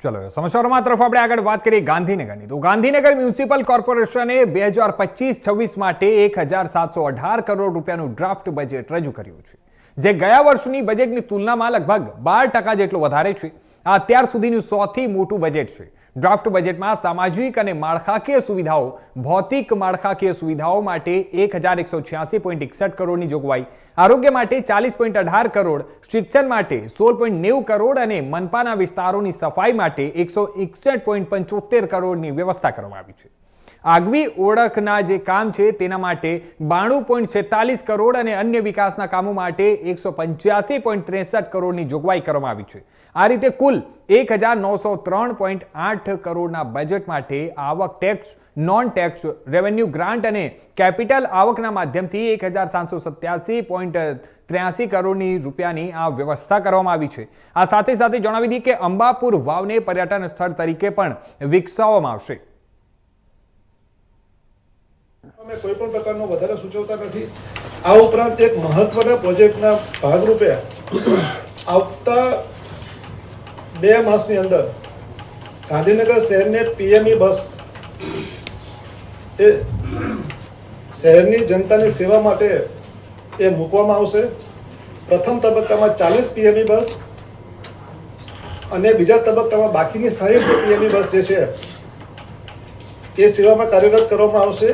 ચલો સમાચારોમાં તરફ આપણે આગળ વાત કરીએ ગાંધીનગરની. તો ગાંધીનગર મ્યુનિસિપલ કોર્પોરેશને 2025-26 માટે 1718 કરોડ રૂપિયાનું ડ્રાફ્ટ બજેટ રજૂ કર્યું છે, જે ગયા વર્ષની બજેટની તુલનામાં લગભગ 12% જેટલું વધારે છે. આ અત્યાર સુધીનું સૌથી મોટું બજેટ છે. ડ્રાફ્ટ બજેટમાં સામાજિક અને માળખાકીય સુવિધાઓ, ભૌતિક માળખાકીય સુવિધાઓ માટે 1186.61 કરોડની જોગવાઈ, આરોગ્ય માટે 40.18 કરોડ, શિક્ષણ માટે 16.90 કરોડ અને મનપાના વિસ્તારોની સફાઈ માટે 161.75 કરોડની વ્યવસ્થા કરવામાં આવી છે. આગવી ઓળખના જે કામ છે તેના માટે 92.46 કરોડ અને અન્ય વિકાસના કામો માટે 185.63 કરોડની જોગવાઈ કરવામાં આવી છે. આ રીતે કુલ 1903.8 કરોડના બજેટ માટે આવક tax, non tax revenue grant અને કેપિટલ આવકના માધ્યમથી 1787.83 કરોડની રૂપિયાની આ વ્યવસ્થા કરવામાં આવી છે. આ સાથે સાથે જણાવી દઈએ કે અંબાપુર વાવને પર્યટન સ્થળ તરીકે પણ વિકસાવવામાં આવશે. અમે કોઈ પણ પ્રકારનો વધારે સૂચવતા નથી. આ ઉપરાંત એક મહત્વના પ્રોજેક્ટના ભાગરૂપે આવતા 2 માસની અંદર ગાંધીનગર શહેરને પીએમઈ બસ એ શહેરની જનતાની સેવા માટે એ મૂકવામાં આવશે. પ્રથમ તબક્કામાં 40 પીએમઈ બસ અને બીજા તબક્કામાં બાકીની 60 પીએમઈ બસ જે છે એ સેવામાં કાર્યરત કરવામાં આવશે.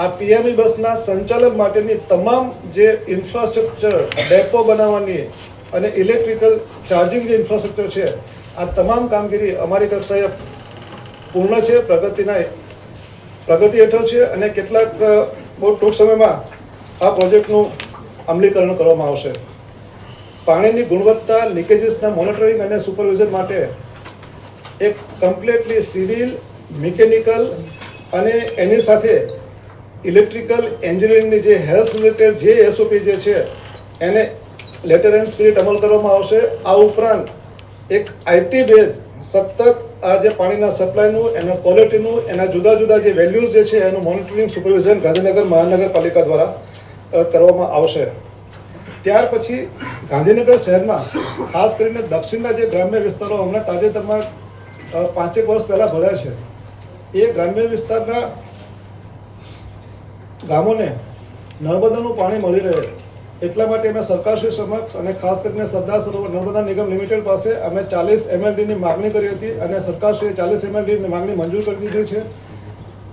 આ પીએમઈ બસના સંચાલન માટેની તમામ જે ઇન્ફ્રાસ્ટ્રક્ચર, ડેપો બનાવવાની અને ઇલેક્ટ્રિકલ ચાર્જિંગ જે ઇન્ફ્રાસ્ટ્રક્ચર છે, આ તમામ કામગીરી અમારી કક્ષાએ પૂર્ણ છે, પ્રગતિ હેઠળ છે અને કેટલાક બહુ ટૂંક સમયમાં આ પ્રોજેક્ટનું અમલીકરણ કરવામાં આવશે. પાણીની ગુણવત્તા, લીકેજીસના મોનિટરિંગ અને સુપરવિઝન માટે એક કમ્પ્લીટલી સિવિલ, મિકેનિકલ અને એની સાથે ઇલેક્ટ્રિકલ એન્જિનિયરિંગની જે હેલ્થ રિલેટેડ જે એસઓપી જે છે એને લેટર એન્ડ સ્પિરિટ અમલ કરવામાં આવશે. આ ઉપરાંત એક આઈટી બેઝ સતત આ જે પાણીના સપ્લાયનું, એના ક્વોલિટીનું, એના જુદા જુદા જે વેલ્યુઝ જે છે એનું મોનિટરિંગ, સુપરવિઝન ગાંધીનગર મહાનગરપાલિકા દ્વારા કરવામાં આવશે. ત્યાર પછી ગાંધીનગર શહેરમાં ખાસ કરીને દક્ષિણના જે ગ્રામ્ય વિસ્તારો હમણાં તાજેતરમાં 5 વર્ષ પહેલાં ભળ્યા છે, એ ગ્રામ્ય વિસ્તારના ગામોને નર્મદાનું પાણી મળી રહે એટલા માટે અમે સરકારશ્રી સમક્ષ અને ખાસ કરીને સરદાર સરોવર નર્મદા નિગમ લિમિટેડ પાસે અમે 40 MLDની માગણી કરી હતી અને સરકારશ્રીએ 40 MLDની માગણી મંજૂર કરી દીધી છે.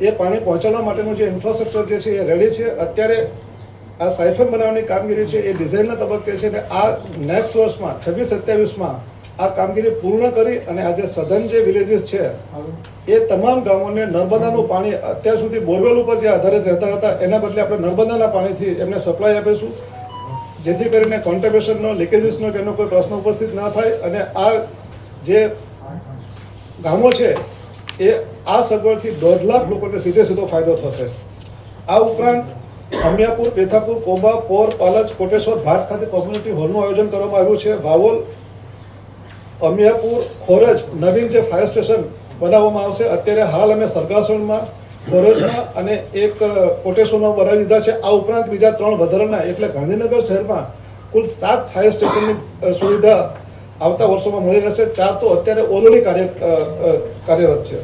એ પાણી પહોંચાડવા માટેનું જે ઇન્ફ્રાસ્ટ્રક્ચર જે છે એ રેડી છે. અત્યારે આ સાયફન બનાવવાની કામગીરી છે એ ડિઝાઇનના તબક્કે છે અને આ નેક્સ્ટ વર્ષમાં 26-27માં આ કામગીરી પૂર્ણ કરી અને આ જે સઘન જે વિલેજીસ છે એ તમામ ગામોને નર્મદાનું પાણી, અત્યાર સુધી બોરવેલ ઉપર જે આધારિત રહેતા હતા એના બદલે આપણે નર્મદાના પાણીથી એમને સપ્લાય આપીશું, જેથી કરીને કોન્ટ્રીબ્યુશનનો, લીકેજીસનો કે એનો કોઈ પ્રશ્ન ઉપસ્થિત ના થાય અને આ જે ગામો છે એ આ સગવડથી 1.5 લાખ લોકોને સીધો ફાયદો થશે. આ ઉપરાંત અમિયાપુર, પેથાપુર, કોબા, પોર, પાલજ, કોટેશ્વર, ભાટ ખાતે કોમ્યુનિટી હોલનું આયોજન કરવામાં આવ્યું છે. વાવોલ, અમિયાપુર, ખોરજ નવીન જે ફાયર સ્ટેશન બનાવવામાં આવશે. અત્યારે હાલ અમે સરગાસણમાં, ખોરજમાં અને એક કોટેશ્વરમાં બનાવી દીધા છે. આ ઉપરાંત બીજા 3 વધારાના, એટલે ગાંધીનગર શહેરમાં કુલ 7 ફાયર સ્ટેશનની સુવિધા આવતા વર્ષોમાં મળી રહેશે. 4 તો અત્યારે ઓલરેડી કાર્યરત છે.